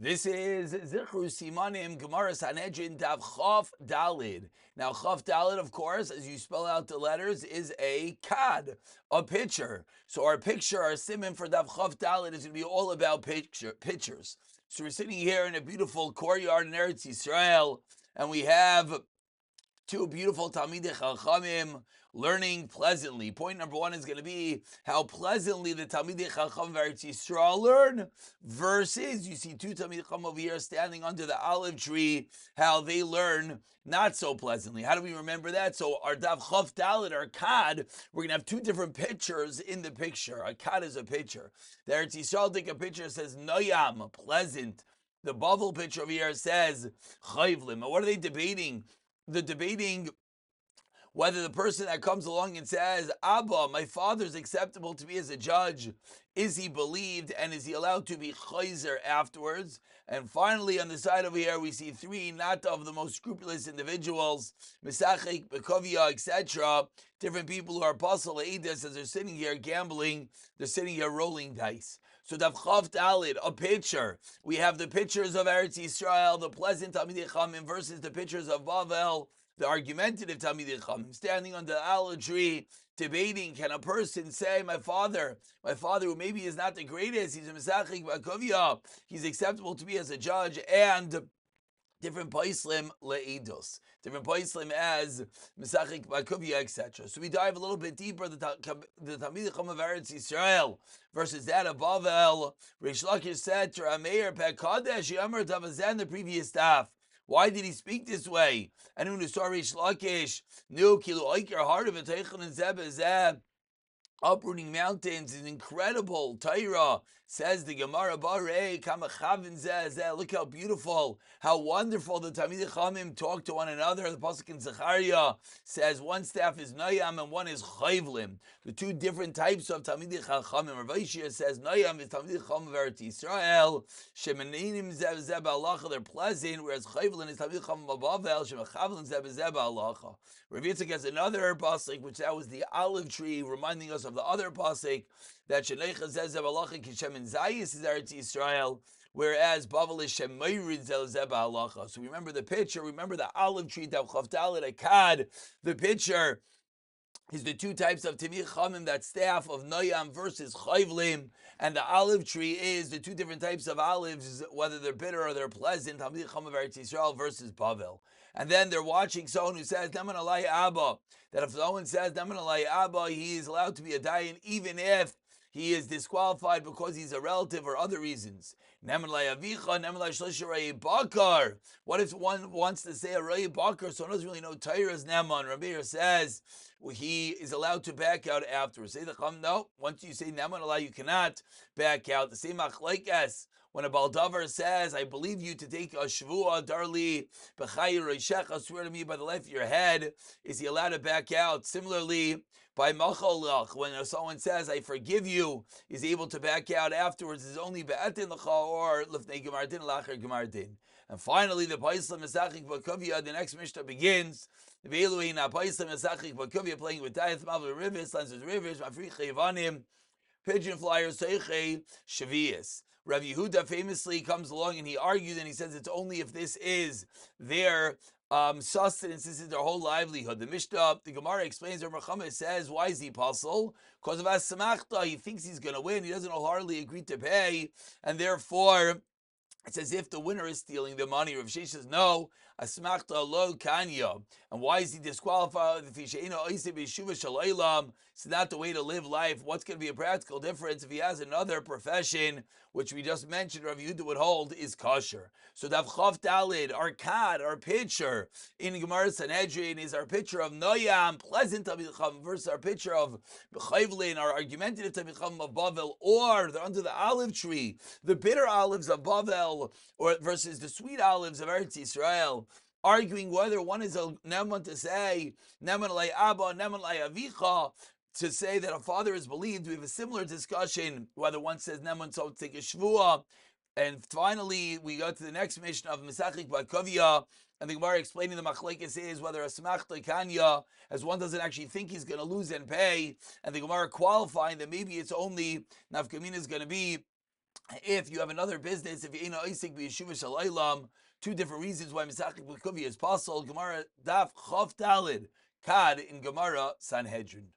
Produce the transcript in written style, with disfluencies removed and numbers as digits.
This is Zichru Sanhedrin Chaf Dalid. Now, Chaf Dalid, of course, as you spell out the letters, is a kad, a picture. So our picture, our simon for Chaf Dalid is going to be all about pictures. So we're sitting here in a beautiful courtyard in Eretz Yisrael, and we have two beautiful Talmidei Chachamim learning pleasantly. Point number one is going to be how pleasantly the Talmidei Chacham of Eretz Yisrael learn, versus you see two Talmidei Chacham over here standing under the olive tree, how they learn not so pleasantly. How do we remember that? So our Dav Chaf Dalet, our Kad, we're going to have two different pictures in the picture. A Kad is a picture. The Eretz Yisrael take a picture that says Noyam, pleasant. The Bavel picture over here says Chayvlim. What are they debating? They're debating whether the person that comes along and says, Abba, my father is acceptable to me as a judge, is he believed and is he allowed to be chayzer afterwards? And finally, on the side over here, we see three not of the most scrupulous individuals, Misachik, Bekovia, etc., different people who are apostle Eidas, as they're sitting here gambling, they're sitting here rolling dice. So Dav Chav Dalid, a picture. We have the pictures of Eretz Yisrael, the pleasant Talmidei Chachamim, versus the pictures of Bavel, the argumentative Talmidei Chachamim, standing under the olive tree, debating, can a person say, my father who maybe is not the greatest, he's a Mesachik Bakovia, he's acceptable to me as a judge, and different paislim le'idos, different paislim as Mesachik Bakovia, etc. So we dive a little bit deeper, the Talmidei Chacham of Eretz Yisrael versus that of Bavel. Reish Lakish said to Rameir Pekadesh Yomer Tavazen, the previous staff. Why did he speak this way? And when saw Reish Lakish, knew Kilu Oiker heart of it, and uprooting mountains is incredible. Torah says the Gemara Barei Kamachavin Zeh. Look how beautiful, how wonderful the Talmidei Chachamim talk to one another. The pasuk in Zechariah says one staff is Noyam and one is Chayvlim. The two different types of Talmidei Chachamim. Rav Yishia says Noyam is Talmidei Chachamim of Eretz Yisrael. Shemaninim Zeh Ba'alacha, they're pleasant, whereas Chayvlim is Talmidei Chachamim of Bavel. Shemachavlim Zeh Ba'alacha. Rav Yitzchak has another pasuk, which that was the olive tree, reminding us of the other pasuk that Sheneicha Zeh Ba'alacha Kishem and Zayis is Eretz Yisrael, whereas Bavel is Shemayrid Zeh Ba'alacha. So remember the picture, remember the olive tree, Dav Chav Dalet Akad, the picture is the two types of Talmidei Chachamim, that staff of Noyam versus Chayvlim, and the olive tree is the two different types of olives, whether they're bitter or they're pleasant, Talmidei Chachamim of Eretz Yisrael versus Bavel. And then they're watching someone who says, Neman Alai Abba, that if someone says, Neman Alai Abba, he is allowed to be a dayan, even if he is disqualified because he's a relative or other reasons. Neman Alai Avicha, Neman Alai Shlosh Rei Bakar. What if one wants to say a Rei Bakar, so one doesn't really know Torah's Neman? Rabbi says, he is allowed to back out afterwards. Say the Chum, no. Once you say Neman Alai, you cannot back out. The same Achlaikas, when a Baldavar says, I believe you to take a Shvua, Darli, B'chai Reishecha, swear to me by the life of your head, is he allowed to back out? Similarly, by Macholach, when someone says, I forgive you, is able to back out afterwards, is only Be'atin L'cha or L'fnei Gemardin, L'achar Gemardin. And finally, the Paisla Mesachik Bakuvia, the next Mishnah begins, Ve'eluin HaPaisla Mesachik Bakuvia, playing with Dayat Mavel Rivers, Lances Rivers, Mafricha Yevanim, Pigeon Flyers, Seichei, Shavias. Rav Yehuda famously comes along and he argues and he says it's only if this is their sustenance, this is their whole livelihood. The Mishnah, the Gemara explains, Rav Muhammad says, why is he puzzled? Because of As-Samachta, he thinks he's going to win, he doesn't wholeheartedly agree to pay, and therefore it's as if the winner is stealing the money. Rav Sheish says, no, Asmachta lo kanya. And why is he disqualified? It's not the way to live life. What's going to be a practical difference if he has another profession, which we just mentioned, Rav Yehuda would hold, is kosher. So Dav Chav Dalid, our kad, our picture in Gemara Sanhedrin is our picture of Noyam, pleasant Talmidei Chachamim, versus our picture of Chayvlin, our argumentative Talmidei Chachamim of Bavel, or they're under the olive tree, the bitter olives of Bavel, or versus the sweet olives of Eretz Yisrael, arguing whether one is a Neman to say, Neman Alai Abba, Neman Alai Avicha, to say that a father is believed. We have a similar discussion, whether one says Neman, so take a Shvua. And finally, we go to the next mission of Mesachik Bakovia, and the Gemara explaining the Machlekes is whether a Smachta Kanya, as one doesn't actually think he's going to lose and pay, and the Gemara qualifying that maybe it's only Nafkamina is going to be if you have another business, if you ain't oisik b'yeshuva shalaylam, two different reasons why misachik b'kuvi is possible. Gemara daf chof dalid kad in Gemara Sanhedrin.